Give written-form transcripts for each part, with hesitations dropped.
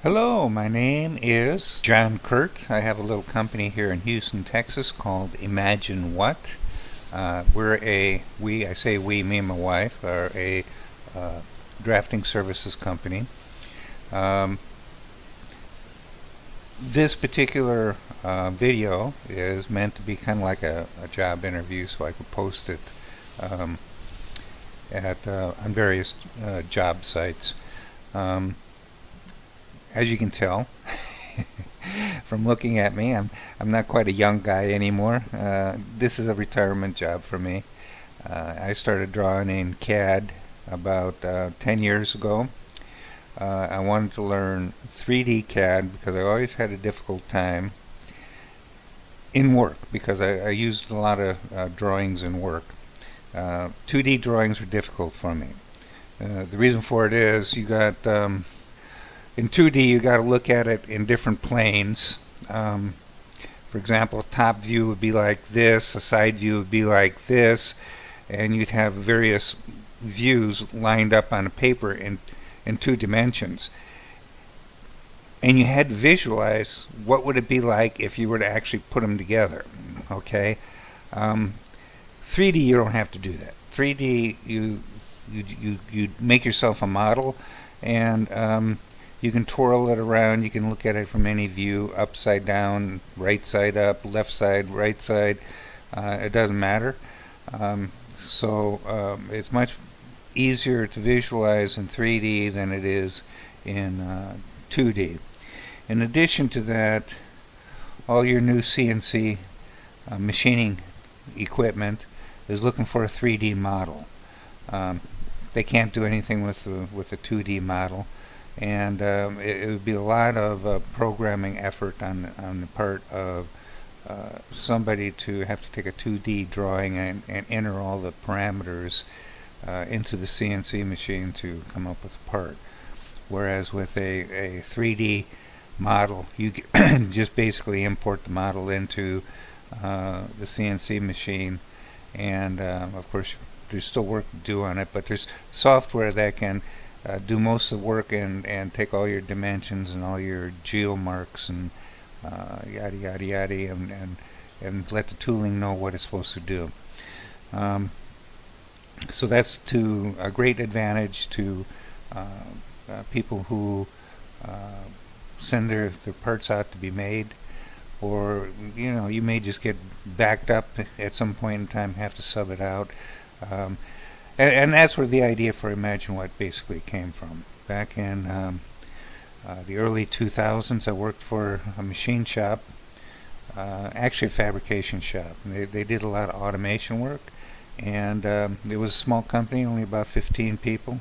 Hello, my name is John Kurt. I have a little company here in Houston, Texas called Imagine What. I say we, me and my wife, are a drafting services company. Um, this particular video is meant to be kind of like a job interview, so I could post it um, on various job sites. Um, as you can tell from looking at me, I'm not quite a young guy anymore. This is a retirement job for me. I started drawing in CAD about 10 years ago. I wanted to learn 3D CAD because I always had a difficult time in work because I used a lot of drawings in work. 2D drawings are difficult for me. The reason for it is in 2D you got to look at it in different planes. For example, a top view would be like this, a side view would be like this, and you'd have various views lined up on a paper in 2 dimensions. And you had to visualize what would it be like if you were to actually put them together. Okay, 3D you don't have to do that. 3D you make yourself a model, and you can twirl it around. You can look at it from any view, upside down, right side up, left side, right side. It doesn't matter. It's much easier to visualize in 3D than it is in 2D. In addition to that, all your new CNC machining equipment is looking for a 3D model. They can't do anything with the 2D model, and it would be a lot of programming effort on the part of somebody to have to take a 2D drawing and enter all the parameters into the CNC machine to come up with a part. Whereas with a 3D model, you just basically import the model into the CNC machine, and of course there's still work to do on it, but there's software that can do most of the work and take all your dimensions and all your geo marks and yada yada yada, and let the tooling know what it's supposed to do. So that's to a great advantage to people who send their parts out to be made, or you may just get backed up at some point in time, have to sub it out. And that's where the idea for Imagine What basically came from. Back in the early 2000s, I worked for a machine shop, actually a fabrication shop. They did a lot of automation work, and it was a small company, only about 15 people.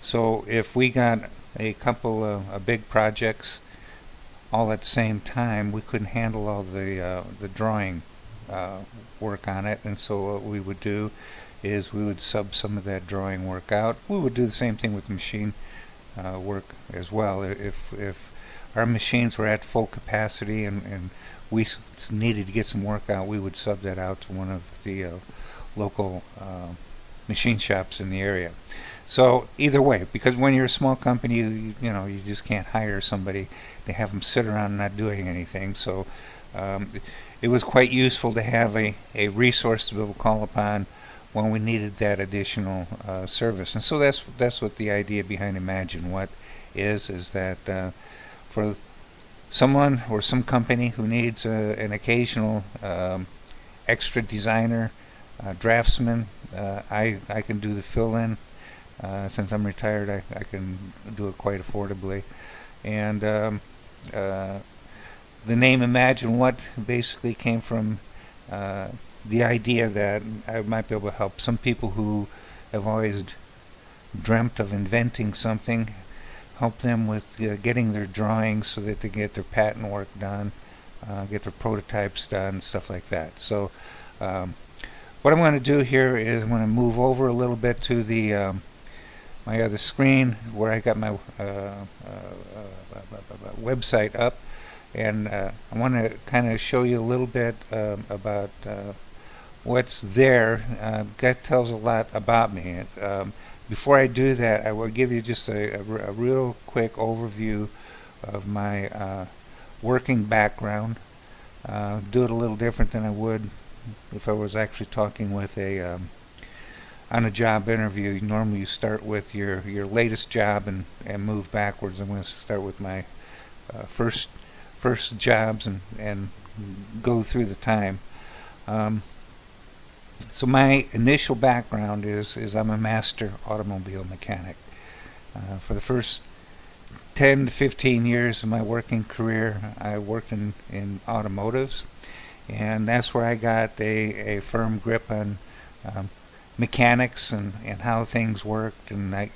So if we got a couple of big projects all at the same time, we couldn't handle all the drawing work on it, and so what we would do is we would sub some of that drawing work out. We would do the same thing with machine work as well. If our machines were at full capacity and we needed to get some work out, we would sub that out to one of the local machine shops in the area. So either way, because when you're a small company, you just can't hire somebody to have them sit around not doing anything. So it was quite useful to have a resource to be able to call upon when we needed that additional service. And so that's what the idea behind Imagine What is that for someone or some company who needs an occasional extra designer, draftsman, I can do the fill-in. Since I'm retired, I can do it quite affordably. And the name Imagine What basically came from the idea that I might be able to help some people who have always dreamt of inventing something, help them with getting their drawings so that they get their patent work done, get their prototypes done, stuff like that. So what I'm going to do here is I'm going to move over a little bit to the my other screen where I got my website up, and I want to kind of show you a little bit about what's there. That tells a lot about me. Before I do that, I will give you just a real quick overview of my working background. Do it a little different than I would if I was actually talking with a on a job interview. Normally you start with your latest job and move backwards. I'm going to start with my first jobs and go through the time. So my initial background is I'm a master automobile mechanic. For the first 10 to 15 years of my working career, I worked in automotives, and that's where I got a firm grip on mechanics and how things worked, and I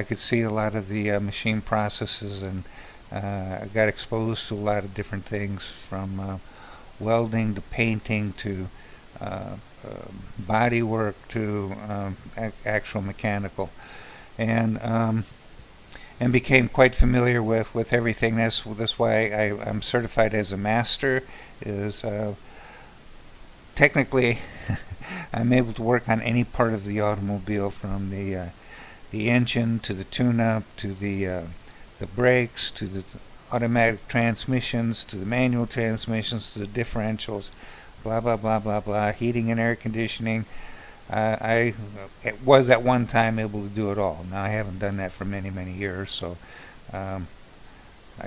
could see a lot of the machine processes, and I got exposed to a lot of different things, from welding to painting to body work to actual mechanical, and became quite familiar with everything. That's why I'm certified as a master. Is technically I'm able to work on any part of the automobile, from the engine to the tune-up to the brakes to the automatic transmissions to the manual transmissions to the differentials, blah blah blah blah blah, heating and air conditioning. I was at one time able to do it all. Now I haven't done that for many years, so I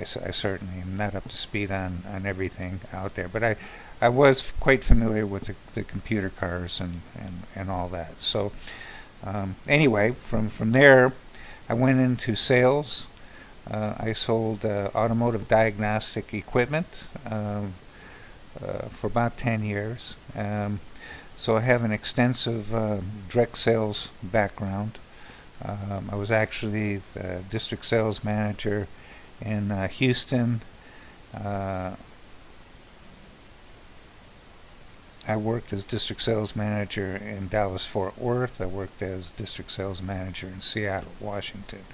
certainly am not up to speed on everything out there. But I was quite familiar with the computer cars and all that. So anyway, from there I went into sales. I sold automotive diagnostic equipment for about 10 years. So I have an extensive direct sales background. I was actually the district sales manager in Houston. I worked as district sales manager in Dallas-Fort Worth. I worked as district sales manager in Seattle, Washington.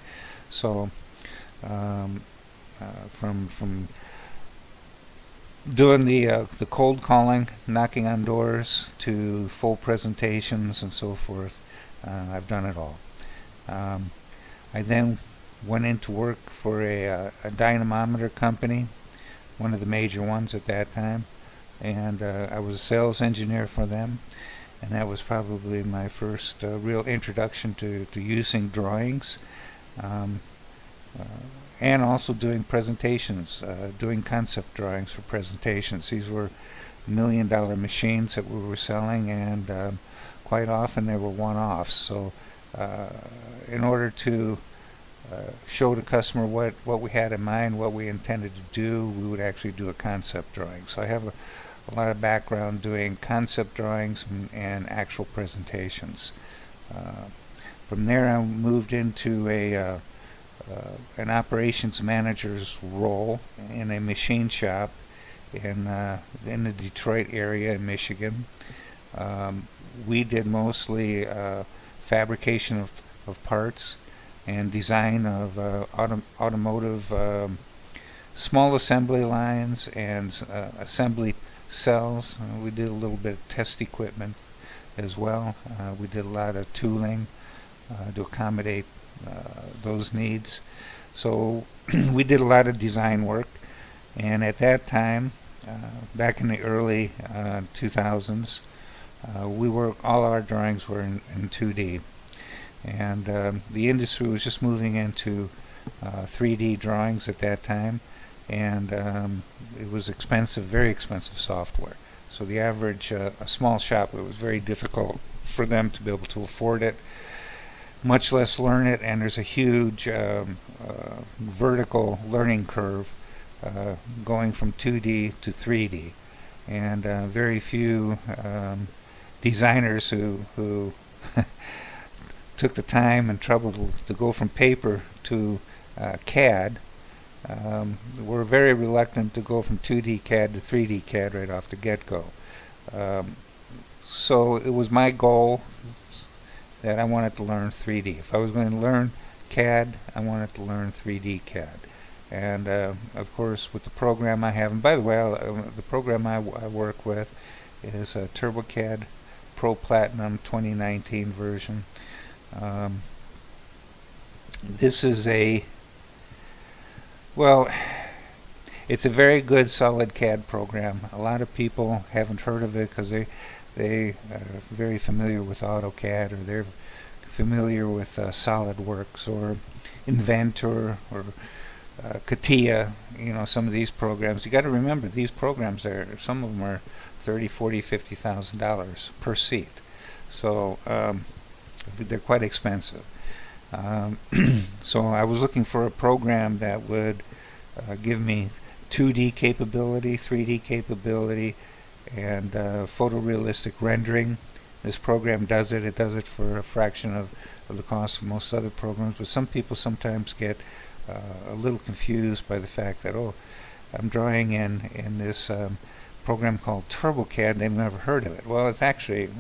So from doing the cold calling, knocking on doors, to full presentations and so forth, I've done it all. I then went into work for a dynamometer company, one of the major ones at that time, and I was a sales engineer for them, and that was probably my first real introduction to using drawings, and also doing presentations, doing concept drawings for presentations. These were $1 million machines that we were selling, and quite often they were one-offs. So in order to show the customer what we had in mind, what we intended to do, we would actually do a concept drawing. So I have a lot of background doing concept drawings and actual presentations. From there I moved into an operations manager's role in a machine shop in the Detroit area in Michigan. We did mostly fabrication of parts and design of automotive small assembly lines and assembly cells. We did a little bit of test equipment as well. We did a lot of tooling to accommodate those needs. So we did a lot of design work, and at that time, back in the early 2000s, all our drawings were in 2D, and the industry was just moving into 3D drawings at that time, and it was expensive, very expensive software. So the average, a small shop, it was very difficult for them to be able to afford it, much less learn it, and there's a huge vertical learning curve going from 2D to 3D, and very few designers who took the time and trouble to go from paper to CAD were very reluctant to go from 2D CAD to 3D CAD right off the get-go. So it was my goal that I wanted to learn 3D. If I was going to learn CAD, I wanted to learn 3D CAD. And of course, with the program I have, and by the way, the program I work with is a TurboCAD Pro Platinum 2019 version. This is well, It's a very good solid CAD program. A lot of people haven't heard of it because they are very familiar with AutoCAD, or they're familiar with SolidWorks or Inventor or CATIA. You know, some of these programs. You got to remember, these programs some of them are $30,000, $40,000, $50,000 per seat. So they're quite expensive. So I was looking for a program that would give me 2D capability, 3D capability, and photorealistic rendering. This program does it. It does it for a fraction of the cost of most other programs, but some people sometimes get a little confused by the fact that, oh, I'm drawing in this program called TurboCAD. They've never heard of it. Well, it's actually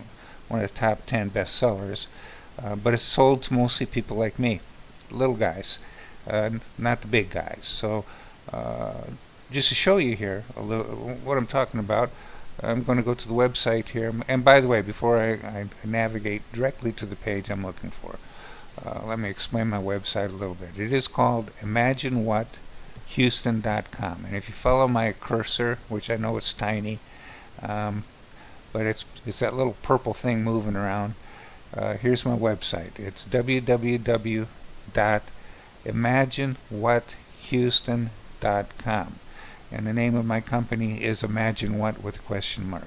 one of the top 10 bestsellers, but it's sold to mostly people like me, little guys, not the big guys. So just to show you here a little what I'm talking about, I'm going to go to the website here. And by the way, before I navigate directly to the page I'm looking for, let me explain my website a little bit. It is called ImagineWhatHouston.com, and if you follow my cursor, which I know it's tiny, but it's that little purple thing moving around. Here's my website. It's www.imaginewhathouston.com, and the name of my company is Imagine What with a question mark.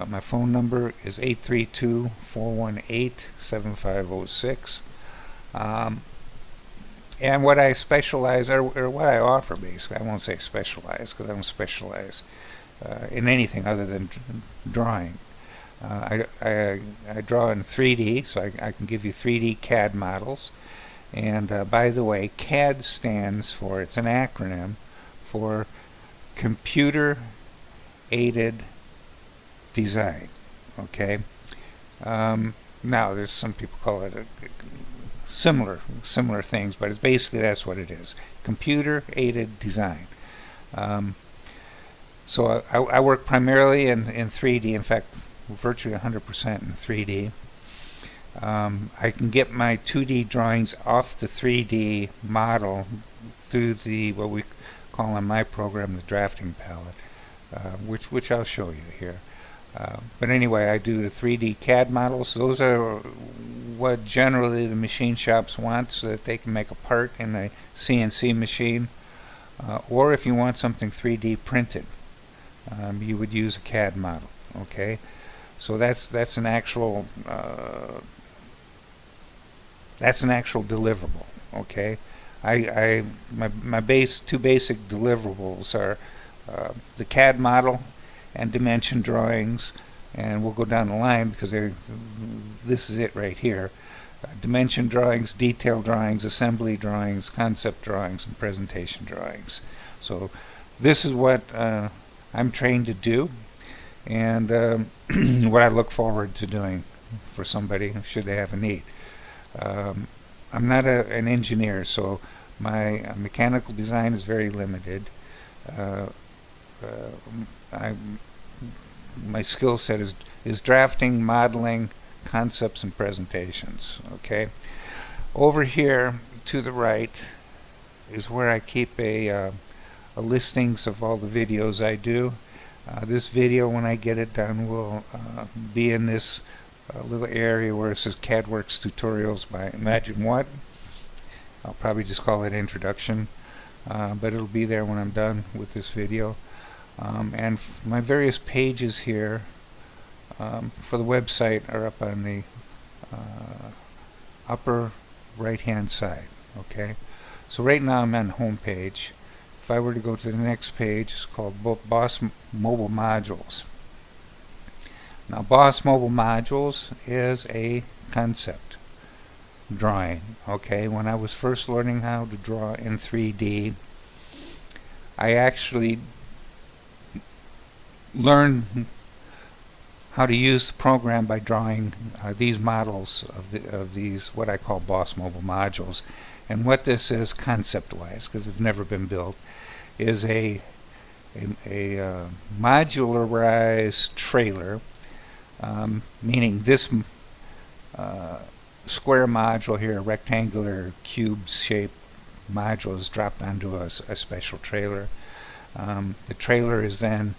My phone number is 832-418-7506. And what I specialize, or what I offer basically, I won't say specialize because I don't specialize in anything other than drawing. I draw in 3D, so I can give you 3D CAD models. And by the way, CAD stands for, it's an acronym for Computer Aided Design. Okay. Now there's some people call it similar things, but it's basically, that's what it is. Computer Aided Design. So I work primarily in 3D. In fact, virtually 100% in 3D. I can get my 2D drawings off the 3D model through the, what we call in my program, the drafting palette, which I'll show you here. But anyway, I do the 3D CAD models. Those are what generally the machine shops want, so that they can make a part in a CNC machine. Or if you want something 3D printed, you would use a CAD model. Okay, so that's an actual deliverable. Okay, my two basic deliverables are the CAD model and dimension drawings, and we'll go down the line because this is it right here. Dimension drawings, detail drawings, assembly drawings, concept drawings, and presentation drawings. So this is what I'm trained to do, and what I look forward to doing for somebody should they have a need. I'm not an engineer, so my mechanical design is very limited. My skill set is drafting, modeling, concepts, and presentations. Okay, over here to the right is where I keep a listings of all the videos I do. This video, when I get it done, will be in this little area where it says CAD Werks Tutorials by Imagine What. I'll probably just call it Introduction, but it'll be there when I'm done with this video. And my various pages here for the website are up on the upper right hand side. Okay, so right now I'm on the home page. If I were to go to the next page, it's called Boss Mobile Modules. Now, Boss Mobile Modules is a concept drawing. Okay, when I was first learning how to draw in 3D, I actually learned how to use the program by drawing these models of these what I call Boss Mobile Modules. And what this is concept-wise, because it's never been built, is a modularized trailer, meaning this square module here, a rectangular cube-shaped module, is dropped onto a special trailer. The trailer is then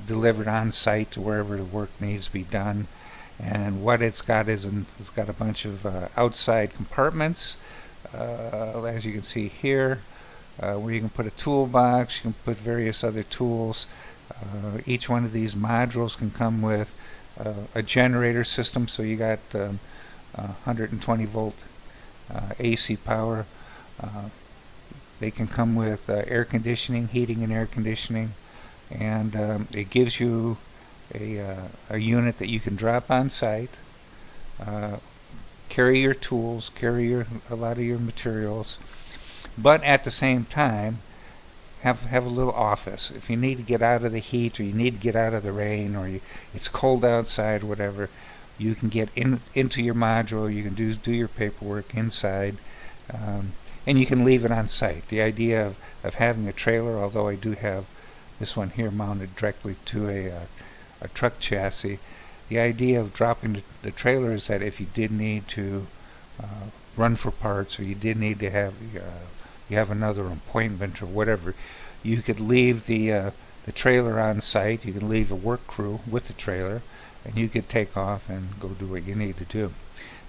delivered on site to wherever the work needs to be done. And what it's got is it's got a bunch of outside compartments, as you can see here, where you can put a toolbox, you can put various other tools. Each one of these modules can come with a generator system, so you got 120 volt AC power. They can come with air conditioning, heating and air conditioning, and it gives you a unit that you can drop on site, carry your tools, carry a lot of your materials, but at the same time have a little office. If you need to get out of the heat, or you need to get out of the rain, or it's cold outside, whatever, you can get into your module. You can do your paperwork inside, and you can leave it on site. The idea of having a trailer, although I do have this one here mounted directly to a truck chassis, the idea of dropping the trailer is that if you did need to run for parts, or you did need to have you have another appointment or whatever, you could leave the trailer on site. You can leave a work crew with the trailer, and you could take off and go do what you need to do.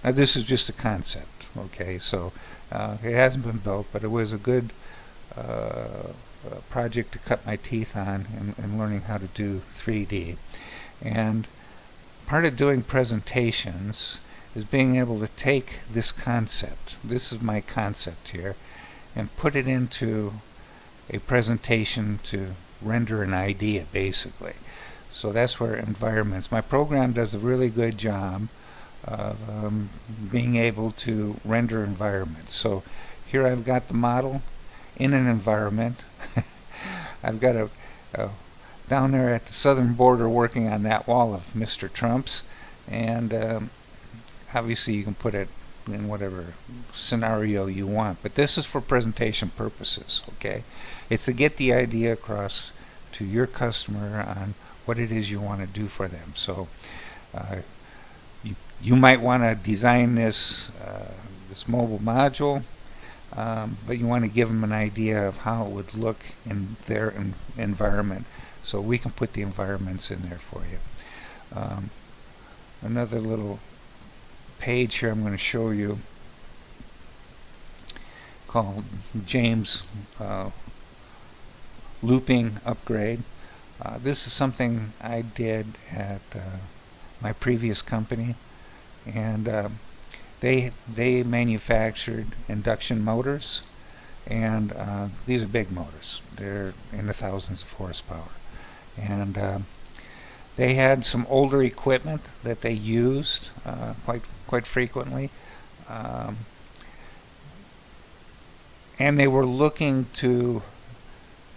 Now, this is just a concept, okay? So it hasn't been built, but it was a good project to cut my teeth on in learning how to do 3D. And part of doing presentations is being able to take this concept. This is my concept here, and put it into a presentation to render an idea, basically. So that's where environments. My program does a really good job of being able to render environments. So here I've got the model in an environment. I've got a down there at the southern border working on that wall of Mr. Trump's, and obviously you can put it in whatever scenario you want, but this is for presentation purposes, okay? It's to get the idea across to your customer on what it is you want to do for them. So you might want to design this mobile module, but you want to give them an idea of how it would look in their environment, so we can put the environments in there for you. Another little page here I'm going to show you called James looping upgrade. This is something I did at my previous company, and they manufactured induction motors, and these are big motors. They're in the thousands of horsepower, and they had some older equipment that they used quite frequently, and they were looking to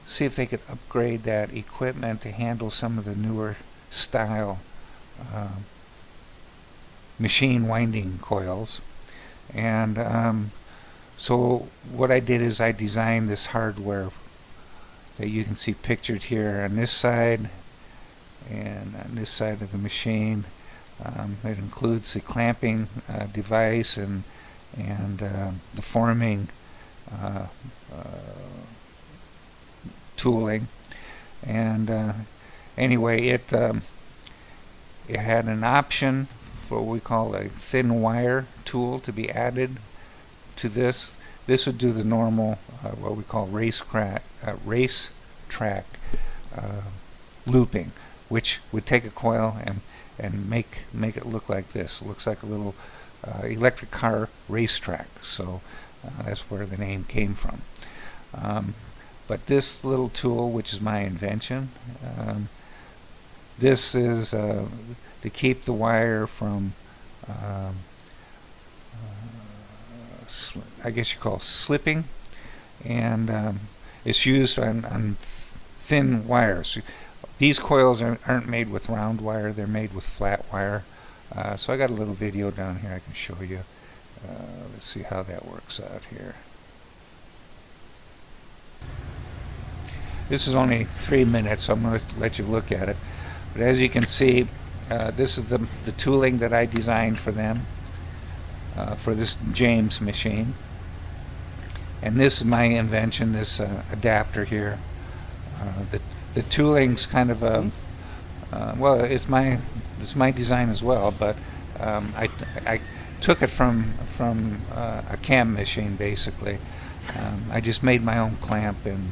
see if they could upgrade that equipment to handle some of the newer style machine winding coils. And so what I did is I designed this hardware that you can see pictured here on this side and on this side of the machine. It includes the clamping device and the forming tooling. And anyway, it had an option for what we call a thin wire tool to be added to this. This would do the normal what we call race track looping, which would take a coil and make it look like this. It looks like a little electric car racetrack. So that's where the name came from. But this little tool, which is my invention, this is to keep the wire from I guess you call slipping, and it's used on thin wires. These coils aren't made with round wire, they're made with flat wire. So I got a little video down here I can show you. Let's see how that works out here. This is only 3 minutes, so I'm going to let you look at it. But as you can see, this is the tooling that I designed for them, for this James machine. And this is my invention, this adapter here. the tooling's kind of a well, it's my design as well, but I took it from a cam machine basically. I just made my own clamp and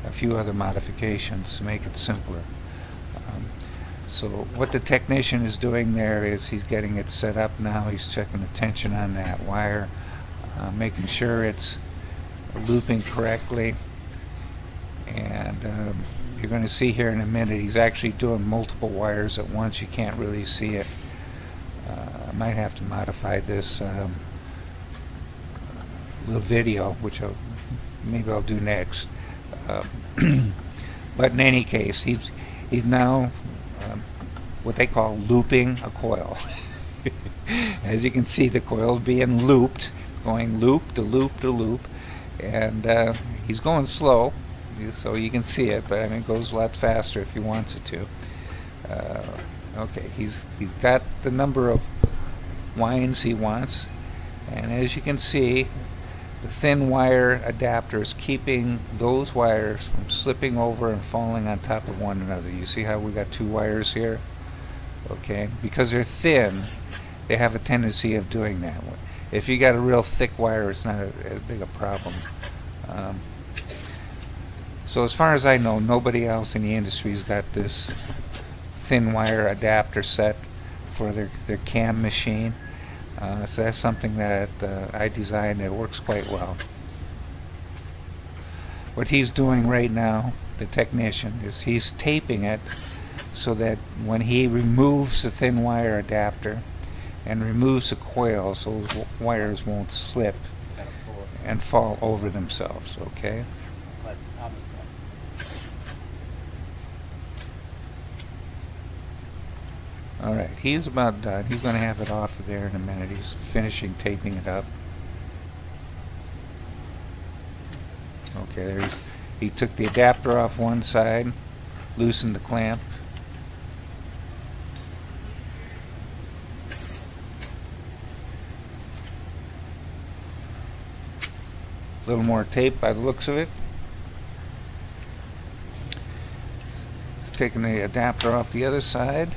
a few other modifications to make it simpler. So what the technician is doing there is he's getting it set up now. He's checking the tension on that wire, making sure it's looping correctly, and you're going to see here in a minute he's actually doing multiple wires at once. You can't really see it. I might have to modify this little video, which maybe I'll do next. But in any case, he's now what they call looping a coil. As you can see, the coil being looped, going loop to loop to loop, and he's going slow, so you can see it, but I mean it goes a lot faster if he wants it to. Okay, he's got the number of winds he wants, and as you can see, the thin wire adapter is keeping those wires from slipping over and falling on top of one another. You see how we got two wires here? Okay, because they're thin, they have a tendency of doing that. If you got a real thick wire, it's not as big a problem. So as far as I know, nobody else in the industry's got this thin wire adapter set for their cam machine. So that's something that I designed that works quite well. What he's doing right now, the technician, is he's taping it so that when he removes the thin wire adapter and removes the coils, those wires won't slip and fall over themselves, okay? Alright, he's about done. He's going to have it off of there in a minute. He's finishing taping it up. Okay, there's, he took the adapter off one side, loosened the clamp. A little more tape by the looks of it. He's taking the adapter off the other side.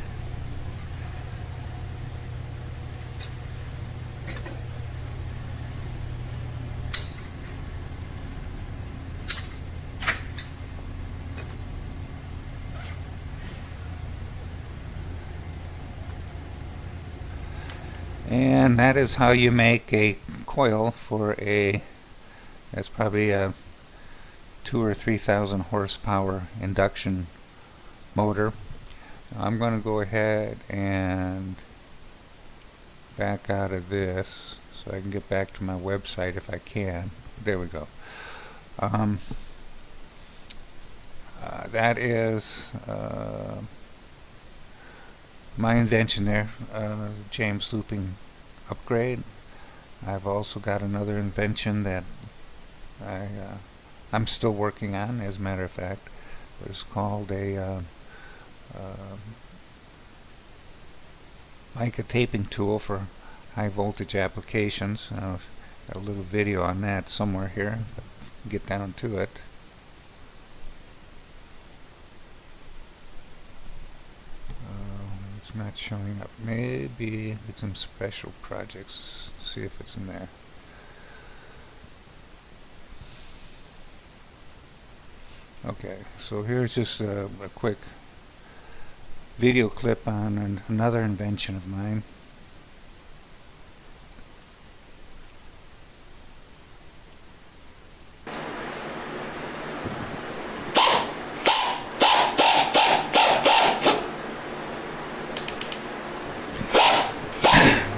And that is how you make a coil for a, that's probably a 2,000 or 3,000 horsepower induction motor. I'm going to go ahead and back out of this so I can get back to my website if I can. There we go. That is my invention there, James looping upgrade. I've also got another invention that I'm still working on, as a matter of fact. It's called a mica taping tool for high voltage applications. I've got a little video on that somewhere here. Get down to it. It's not showing up. Maybe it's in special projects. Let's see if it's in there. Okay, so here's just a quick video clip on another invention of mine.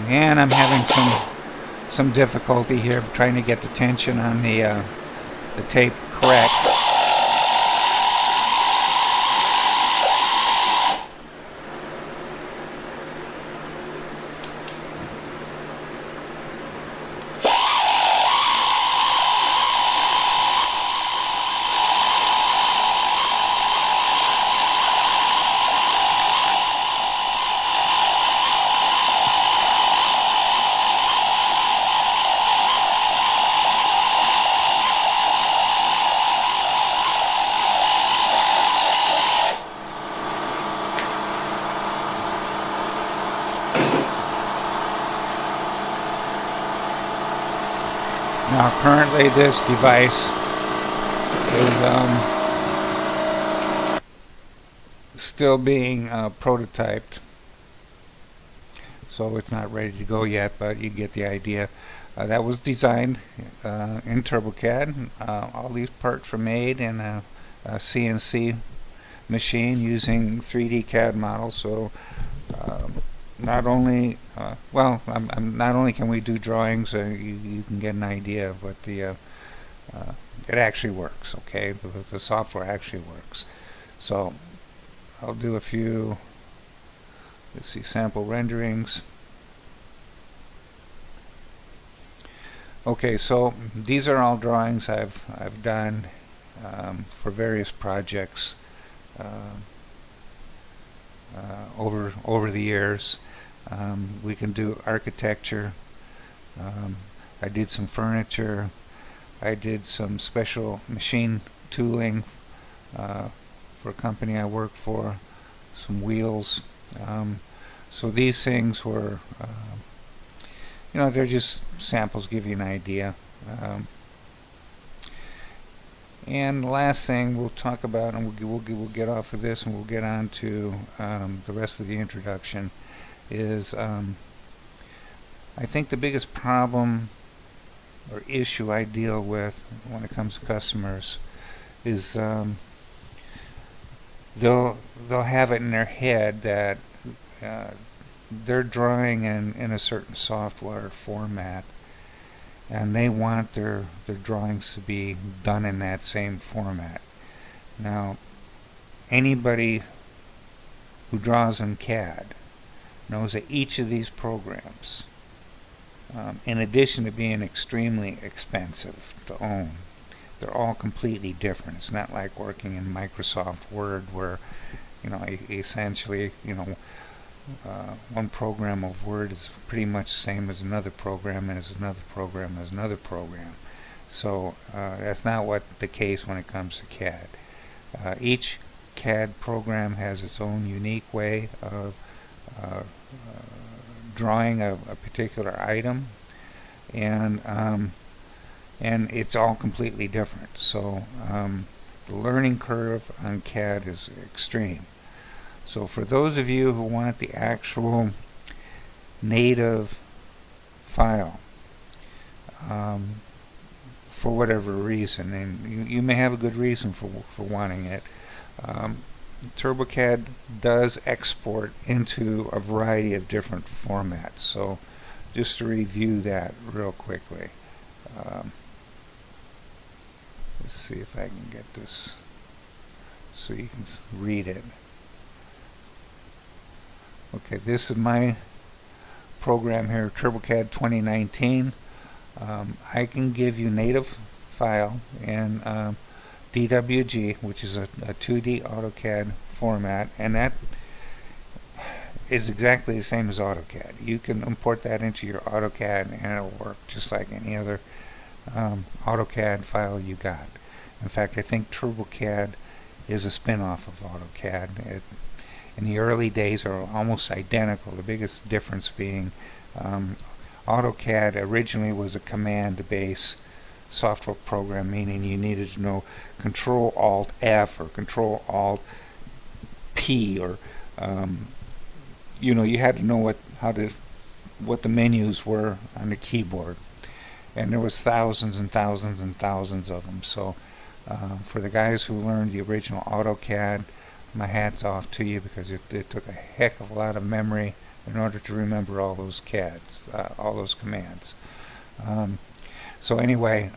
And I'm having some difficulty here trying to get the tension on the tape correct. Now currently this device is still being prototyped, so it's not ready to go yet, but you get the idea. That was designed in TurboCAD. All these parts were made in a CNC machine using 3D CAD models. So not only not only can we do drawings, you can get an idea of what the it actually works. Okay, the software actually works. So I'll do a few, let's see, sample renderings. Okay, so these are all drawings I've done for various projects over the years. We can do architecture. I did some furniture. I did some special machine tooling for a company I worked for. Some wheels. So these things were, you know, they're just samples, give you an idea. And the last thing we'll talk about, and we'll get off of this and we'll get on to the rest of the introduction, is I think the biggest problem or issue I deal with when it comes to customers is they'll have it in their head that they're drawing in a certain software format, and they want their drawings to be done in that same format. Now, anybody who draws in CAD knows that each of these programs, in addition to being extremely expensive to own, they're all completely different. It's not like working in Microsoft Word where, you know, essentially, you know, one program of Word is pretty much the same as another program, as another program, as another program. So that's not what the case when it comes to CAD. Each CAD program has its own unique way of drawing a particular item, and it's all completely different. So the learning curve on CAD is extreme. So for those of you who want the actual native file, for whatever reason, and you may have a good reason for wanting it, TurboCAD does export into a variety of different formats. So just to review that real quickly. Let's see if I can get this so you can read it. Okay, this is my program here, TurboCAD 2019. I can give you native file in DWG, which is a 2D AutoCAD format, and that is exactly the same as AutoCAD. You can import that into your AutoCAD and it'll work just like any other AutoCAD file you got. In fact, I think TurboCAD is a spin-off of AutoCAD. In the early days are almost identical, the biggest difference being AutoCAD originally was a command-based software program, meaning you needed to know Control-Alt-F or Control-Alt-P, or you know, you had to know what the menus were on the keyboard, and there was thousands and thousands and thousands of them. So for the guys who learned the original AutoCAD, my hat's off to you, because it took a heck of a lot of memory in order to remember all those all those commands. So anyway,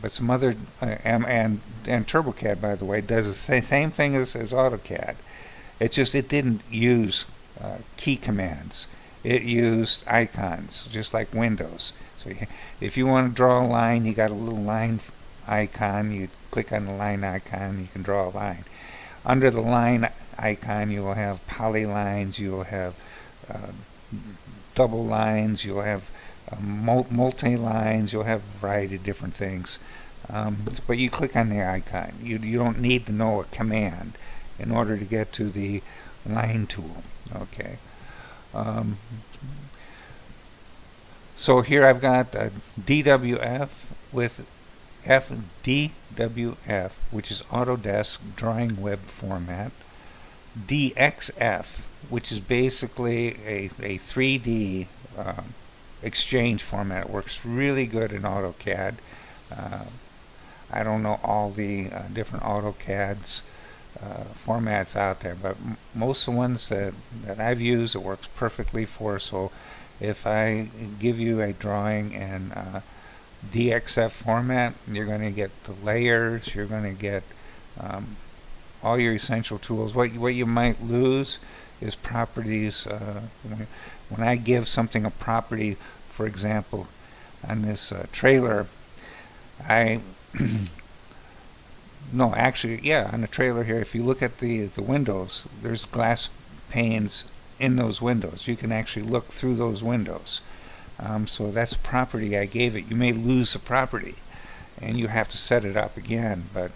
but some other and TurboCAD, by the way, does the same thing as AutoCAD. It's just it didn't use key commands. It used icons, just like Windows. So if you want to draw a line, you got a little line icon. You click on the line icon, you can draw a line. Under the line icon, you will have polylines, you will have double lines, you'll have multi-lines, you'll have a variety of different things. But you click on the icon. You don't need to know a command in order to get to the line tool. Okay. So here I've got DWF with FDWF, which is Autodesk Drawing Web Format, DXF, which is basically a 3D exchange format. It works really good in AutoCAD. I don't know all the different AutoCADs formats out there, but most of the ones that I've used, it works perfectly for. So if I give you a drawing in DXF format, you're going to get the layers, you're going to get all your essential tools. What you might lose is properties. When I give something a property, for example, on this trailer, I no, actually, yeah, on the trailer here, if you look at the windows, there's glass panes in those windows. You can actually look through those windows. So that's property I gave it. You may lose the property, and you have to set it up again, but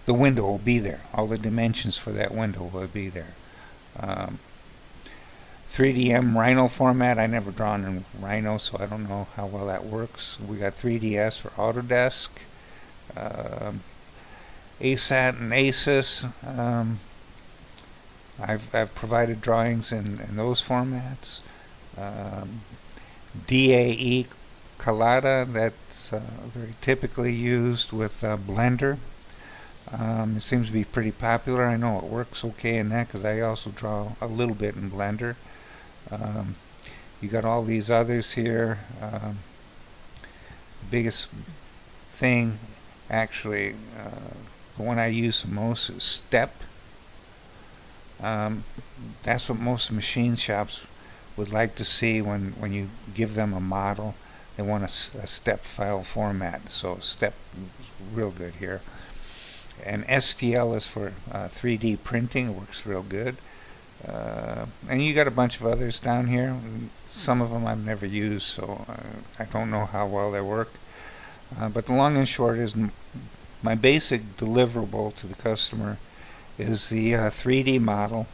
the window will be there. All the dimensions for that window will be there. 3DM Rhino format, I never drawn in Rhino, so I don't know how well that works. We got 3DS for Autodesk. ASAT and ASUS. I've provided drawings in those formats. DAE Collada, that's very typically used with Blender. It seems to be pretty popular. I know it works okay in that because I also draw a little bit in Blender. You got all these others here. The biggest thing, actually, the one I use the most is Step. That's what most machine shops would like to see when you give them a model. They want a step file format, so Step is real good here. And STL is for 3D printing. It works real good. And you got a bunch of others down here. Some of them I've never used, so I don't know how well they work. But the long and short is my basic deliverable to the customer is the 3D model,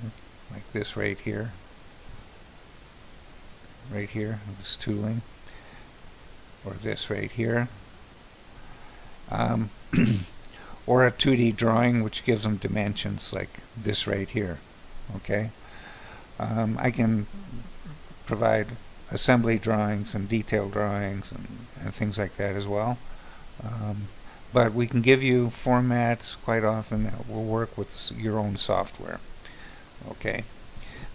like this right here, this tooling, or this right here, or a 2D drawing which gives them dimensions like this right here. Okay, I can provide assembly drawings and detail drawings and things like that as well. But we can give you formats quite often that will work with your own software. Okay,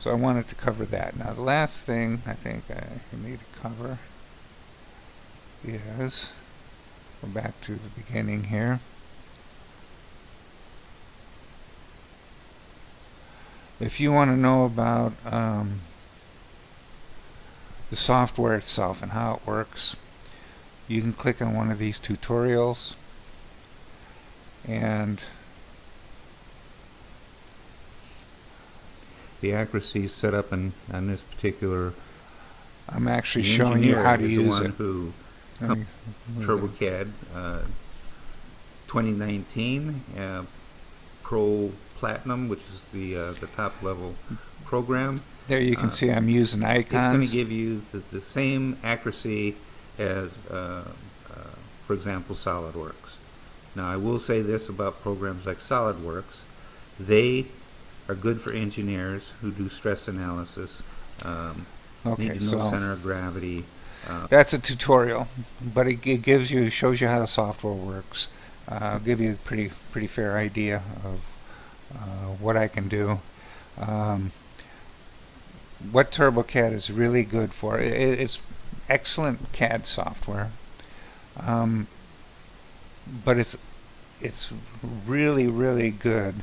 so I wanted to cover that. Now the last thing I think I need to cover is, go back to the beginning here. If you want to know about the software itself and how it works, you can click on one of these tutorials, and the accuracy is set up on this particular. I'm actually showing you how to use it. TurboCAD 2019 Pro Platinum, which is the top level program. There you can see I'm using icons. It's going to give you the same accuracy as, for example, SolidWorks. Now, I will say this about programs like SolidWorks. They are good for engineers who do stress analysis, need to know center of gravity. That's a tutorial, but it shows you how the software works. Give you a pretty fair idea of what I can do. What TurboCAD is really good for, it's excellent CAD software, but it's really good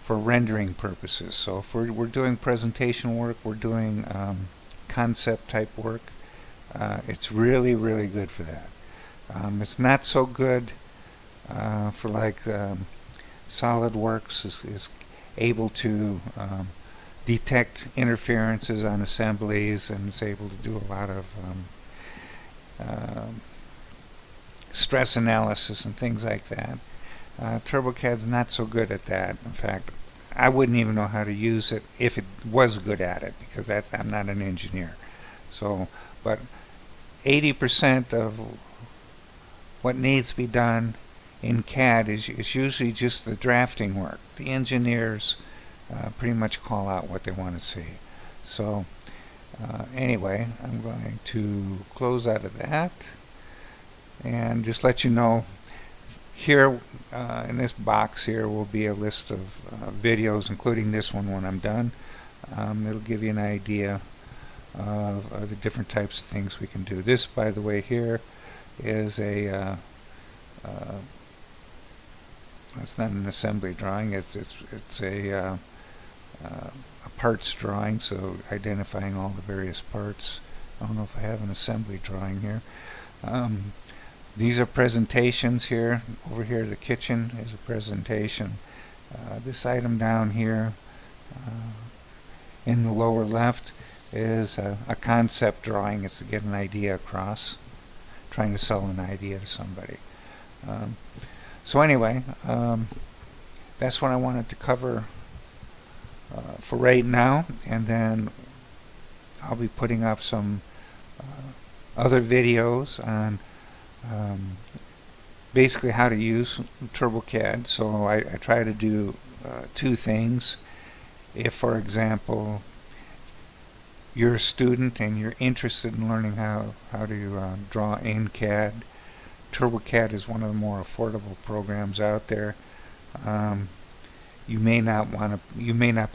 for rendering purposes. So if we're doing presentation work, we're doing concept type work, it's really good for that. It's not so good for like SolidWorks is able to detect interferences on assemblies, and is able to do a lot of stress analysis and things like that. TurboCAD's not so good at that. In fact, I wouldn't even know how to use it if it was good at it, because I'm not an engineer. So, but 80% of what needs to be done in CAD is usually just the drafting work. The engineers pretty much call out what they want to see. So anyway, I'm going to close out of that and just let you know here in this box here will be a list of videos, including this one when I'm done. It'll give you an idea of the different types of things we can do. This, by the way, here is a it's not an assembly drawing. It's a parts drawing, so identifying all the various parts. I don't know if I have an assembly drawing here. These are presentations here. Over here, the kitchen is a presentation. This item down here in the lower left is a concept drawing. It's to get an idea across, trying to sell an idea to somebody. So anyway, that's what I wanted to cover for right now, and then I'll be putting up some other videos on basically how to use TurboCAD. So I try to do two things. If, for example, you're a student and you're interested in learning how to draw in CAD, TurboCAD is one of the more affordable programs out there. You may not be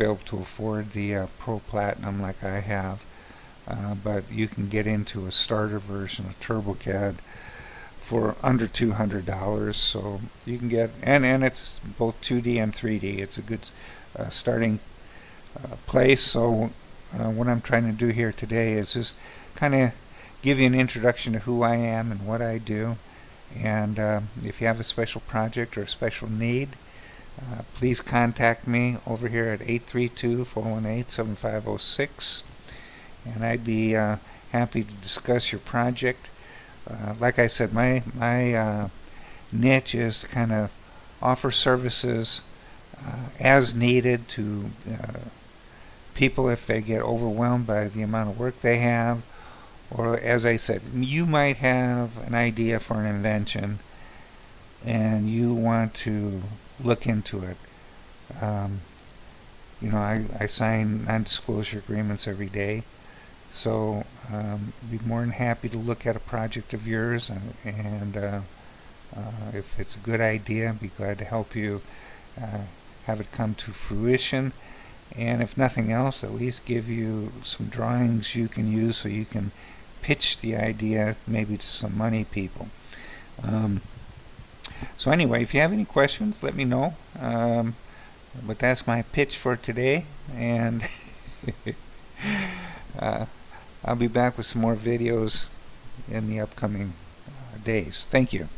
able to afford the Pro Platinum like I have, but you can get into a starter version of TurboCAD for under $200. So you can get, and it's both 2D and 3D. It's a good starting place. So what I'm trying to do here today is just kind of give you an introduction to who I am and what I do. And if you have a special project or a special need, please contact me over here at 832-418-7506, and I'd be happy to discuss your project. Like I said, my niche is to kind of offer services as needed to people if they get overwhelmed by the amount of work they have, or as I said, you might have an idea for an invention and you want to look into it. You know, I sign non-disclosure agreements every day, so I'd be more than happy to look at a project of yours, and if it's a good idea, I'd be glad to help you have it come to fruition. And if nothing else, at least give you some drawings you can use so you can pitch the idea maybe to some money people. So anyway, if you have any questions, let me know. But that's my pitch for today, and I'll be back with some more videos in the upcoming days. Thank you.